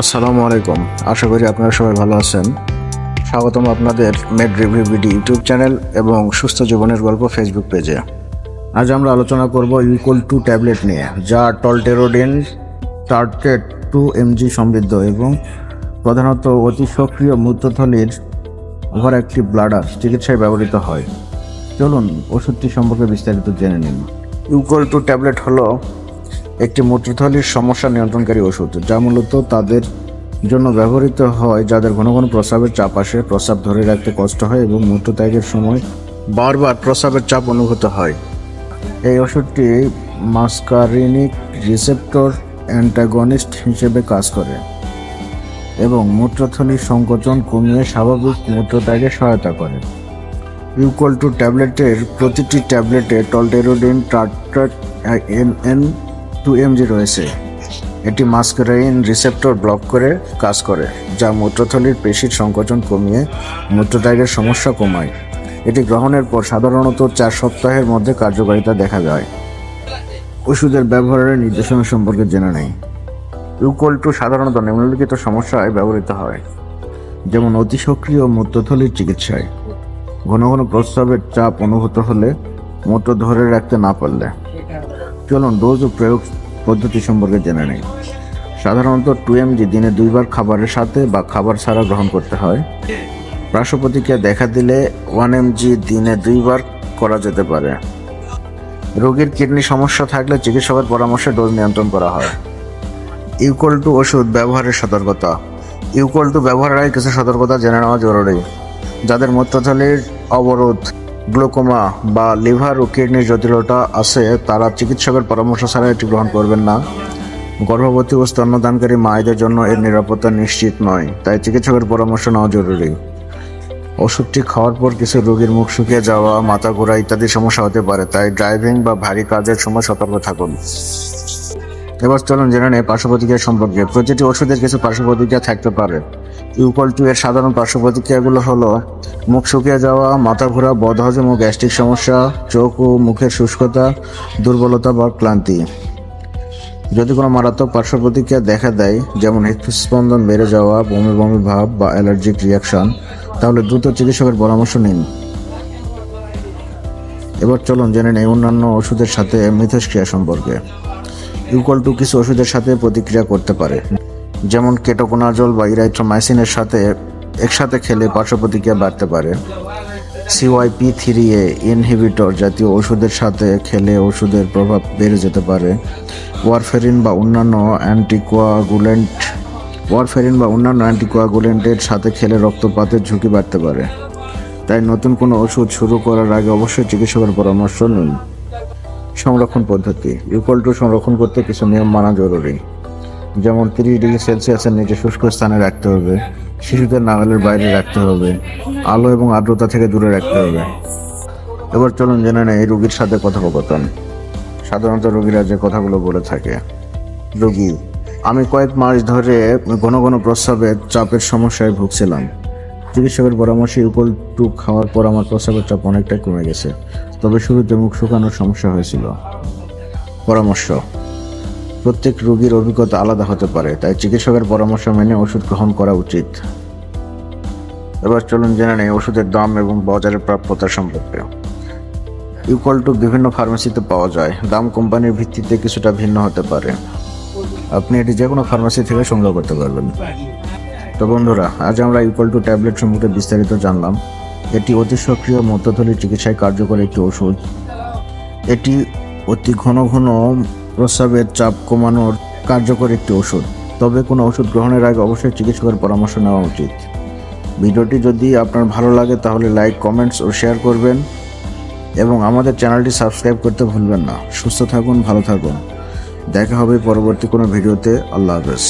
আসসালামু আলাইকুম। আশা করি আপনারা সবাই ভালো আছেন। স্বাগতম আপনাদের made review BD YouTube channel এবং সুস্থ জীবনের গল্প ফেসবুক পেজে। আজ আমরা আলোচনা করব ইউকল-2 ট্যাবলেট নিয়ে, যা টলটেরোডিন টার্ট্রেট 2 mg সমৃদ্ধ এবং প্রধানত অতি সক্রিয় মূত্রথলির ওভারঅ্যাক্টিভ ব্লাডার চিকিৎসায় ব্যবহৃত হয়। চলুন ওষুধটি সম্পর্কে বিস্তারিত জেনে নিন। ইউকল-2 ট্যাবলেট হলো একটি মূত্রথলির সমস্যা নিয়ন্ত্রণকারী ওষুধ, যা মূলত তাদের জন্য ব্যবহৃত হয় যাদের ঘন ঘন প্রস্রাবের চাপ আসে, প্রস্রাব ধরে রাখতে কষ্ট হয় এবং মূত্রত্যাগের সময় বারবার প্রস্রাবের চাপ অনুভূত হয়। এই ওষুধটি মাস্কারিনিক রিসেপ্টর অ্যান্টাগনিস্ট হিসেবে কাজ করে এবং মূত্রথলির সংকোচন কমিয়ে স্বাভাবিক মূত্রত্যাগে সহায়তা করে। ইউকল-2 ট্যাবলেটের প্রতিটি ট্যাবলেটে টলটেরোডিন টার্ট্রেট 2 mg রয়েছে। এটি মাস্কারিন রিসেপ্টর ব্লক করে কাজ করে, যা মূত্রথলির পেশির সংকোচন কমিয়ে মূত্রত্যাগের সমস্যা কমায়। এটি গ্রহণের পর সাধারণত 4 সপ্তাহের মধ্যে কার্যকারিতা দেখা যায়। ওষুধের ব্যবহারের নির্দেশনা সম্পর্কে জেনে নেই। ইউকল-2 সাধারণত নিম্নলিখিত সমস্যায় ব্যবহৃত হয়, যেমন অতি সক্রিয় মূত্রথলির চিকিৎসায়, ঘন ঘন প্রস্রাবের চাপ অনুভূত হলে, মূত্র ধরে রাখতে না পারলে। চলুন ডোজ ও প্রয়োগ পদ্ধতি সম্পর্কে জেনে নেই। সাধারণত 2 mg দিনে 2 বার খাবারের সাথে বা খাবার ছাড়া গ্রহণ করতে হয়। পার্শ্ব প্রতিক্রিয়া দেখা দিলে 1 mg দিনে 2 বার করা যেতে পারে। রোগীর কিডনি সমস্যা থাকলে চিকিৎসকের পরামর্শে ডোজ নিয়ন্ত্রণ করা হয়। ইউকল-2 ওষুধ ব্যবহারের সতর্কতা। ইউকল-2 ব্যবহারের আগে কিছু সতর্কতা জেনে নেওয়া জরুরি। যাদের মূত্রথলির অবরোধ, গ্লুকোমা বা লিভার ও কিডনির জটিলতা আছে, তারা চিকিৎসকের পরামর্শ ছাড়া এটি গ্রহণ করবেন না। গর্ভবতী ও স্তন্যদানকারী মায়েদের জন্য এর নিরাপত্তা নিশ্চিত নয়, তাই চিকিৎসকের পরামর্শ নেওয়া জরুরি। ওষুধটি খাওয়ার পর কিছু রোগীর মুখ শুকিয়ে যাওয়া, মাথা ঘোরা ইত্যাদি সমস্যা হতে পারে, তাই ড্রাইভিং বা ভারী কাজের সময় সতর্ক থাকুন। এবার চলুন জেনে নেই পার্শ্ব প্রতিক্রিয়া সম্পর্কে। প্রতিটি ওষুধের কিছু পার্শ্ব প্রতিক্রিয়া থাকতে পারে। ইউকল-2 এর সাধারণ পার্শ্ব প্রতিক্রিয়াগুলো হলো মুখ শুকিয়ে যাওয়া, মাথা ঘোরা, বদহজম ও গ্যাস্ট্রিক সমস্যা, চোখ ও মুখের শুষ্কতা, দুর্বলতা বা ক্লান্তি। যদি কোনো মারাত্মক পার্শ্ব প্রতিক্রিয়া দেখা দেয়, যেমন হৃদস্পন্দন বেড়ে যাওয়া, বমি বমি ভাব বা অ্যালার্জিক রিয়াকশন, তাহলে দ্রুত চিকিৎসকের পরামর্শ নিন। এবার চলুন জেনে নেই অন্যান্য ওষুধের সাথে মিথস্ক্রিয়া সম্পর্কে। ইউকল-2 কিছু ওষুধের সাথে প্রতিক্রিয়া করতে পারে, যেমন কেটোকোনাজোল বা ইরাইথ্রোমাইসিনের সাথে একসাথে খেলে পার্শ্ব প্রতিক্রিয়া বাড়তে পারে। CYP3A ইনহিবিটর জাতীয় ওষুধের সাথে খেলে ওষুধের প্রভাব বেড়ে যেতে পারে। ওয়ারফেরিন বা অন্যান্য অ্যান্টিকোয়াগুলেন্টের সাথে খেলে রক্তপাতের ঝুঁকি বাড়তে পারে। তাই নতুন কোনো ওষুধ শুরু করার আগে অবশ্যই চিকিৎসকের পরামর্শ নিন। সংরক্ষণ পদ্ধতি। ইউকল-2 সংরক্ষণ করতে কিছু নিয়ম মানা জরুরি, যেমন 30 ডিগ্রি সেলসিয়াসের নিচে শুষ্ক স্থানে রাখতে হবে, শিশুদের নাগালের বাইরে রাখতে হবে, আলো এবং আর্দ্রতা থেকে দূরে রাখতে হবে। এবার চলুন জেনে নেই রোগীর সাথে কথোপকথন। সাধারণত রোগীরা যে কথাগুলো বলে থাকে। রোগী: আমি কয়েক মাস ধরে ঘন ঘন প্রস্রাবের চাপের সমস্যায় ভুগছিলাম। চিকিৎসকের পরামর্শে ইউকল-2 খাওয়ার পর আমার প্রস্রাবের চাপ অনেকটাই কমে গেছে, তবে শুরুতে মুখ শুকানোর সমস্যা হয়েছিল। পরামর্শ: প্রত্যেক রোগীর অভিজ্ঞতা আলাদা হতে পারে, তাই চিকিৎসকের পরামর্শ মেনে ওষুধ গ্রহণ করা উচিত। এবার চলুন জেনে নেই ওষুধের দাম এবং বাজারের প্রাপ্যতা সম্পর্কে। ইউকল-2 বিভিন্ন ফার্মেসিতে পাওয়া যায়। দাম কোম্পানির ভিত্তিতে কিছুটা ভিন্ন হতে পারে। আপনি এটি যে কোনো ফার্মেসি থেকে সংগ্রহ করতে পারবেন। তো বন্ধুরা, আজ আমরা ইউকল-2 ট্যাবলেট সম্পর্কে বিস্তারিত জানলাম। এটি অতি সক্রিয় মূত্রথলির চিকিৎসায় কার্যকর একটি ওষুধ। এটি অতি ঘন ঘন প্রস্রাবের চাপ কমানোর কার্যকর একটি ওষুধ, তবে কোনো ওষুধ গ্রহণের আগে অবশ্যই চিকিৎসকের পরামর্শ নেওয়া উচিত। ভিডিওটি যদি আপনার ভালো লাগে তাহলে লাইক, কমেন্টস ও শেয়ার করবেন এবং আমাদের চ্যানেলটি সাবস্ক্রাইব করতে ভুলবেন না। সুস্থ থাকুন, ভালো থাকুন। দেখা হবে পরবর্তী কোনো ভিডিওতে। আল্লাহ হাফেজ।